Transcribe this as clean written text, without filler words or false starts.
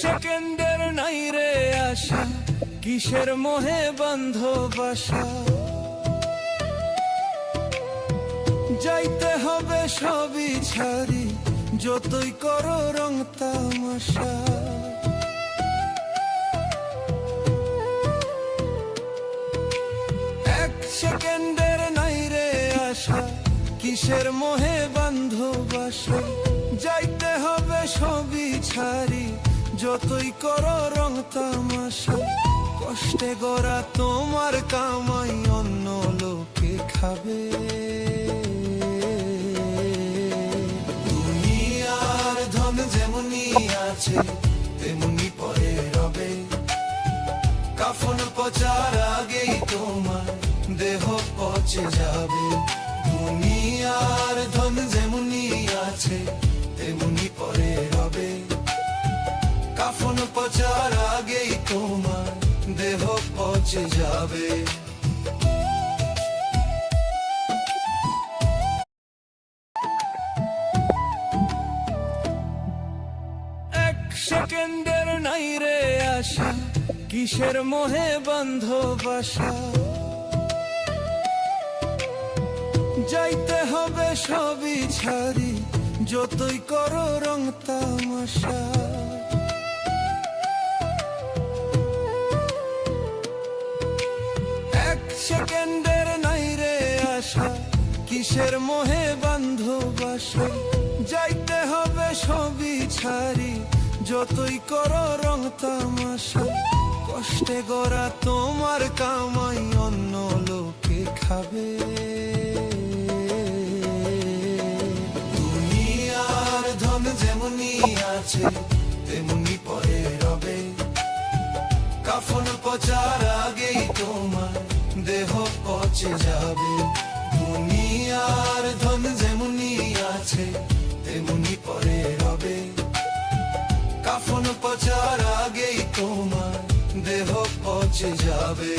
সেকেন্ডের নাই রে আশা, কিসের মোহে বন্ধ বাসা। যাইতে হবে সবই ছাড়ি, যতই করো রং তামাশা। এক সেকেন্ডের নাই রে আশা, কিসের মোহে বন্ধ বাসা। যাইতে হবে সবই ছাড়ি, যতই করো রং তামাশা। কষ্টে গড়া তোমার কামাই অন্য লোকে খাবে। দুনিয়ার ধন যেমনি আছে তেমনি পরে রবে। কাফন পচার আগেই তোমার দেহ পচে যাবে। দুনিয়ার ধন যেমনি আছে তেমনি পরে রবে। কাফন পচার আগেই তোমার দেহ পচে যাবে। এক সেকেন্ডের নাই রে আশা, কিসের মোহে বন্ধ বাসা। যাইতে হবে সবই ছাড়ি, যতই করো রং তামাশা। এক সেকেন্ডের নাই রে আশা, কিসের মোহে বন্ধ বাসা। যাইতে হবে সবই ছাড়ি, যতই করো রং তামাশা। কষ্টে গড়া তোমার কামাই অন্য লোকে খাবে। দুনিয়ার ধন যেমনি আছে তেমনি পরে রবে। কাফন পচার আগেই তোমার দেহ পচে যাবে। দুনিয়ার ধন যেমনি আছে তেমনি পরে রবে। কাফন পচার আগেই তোমার দেহ পচে যাবে।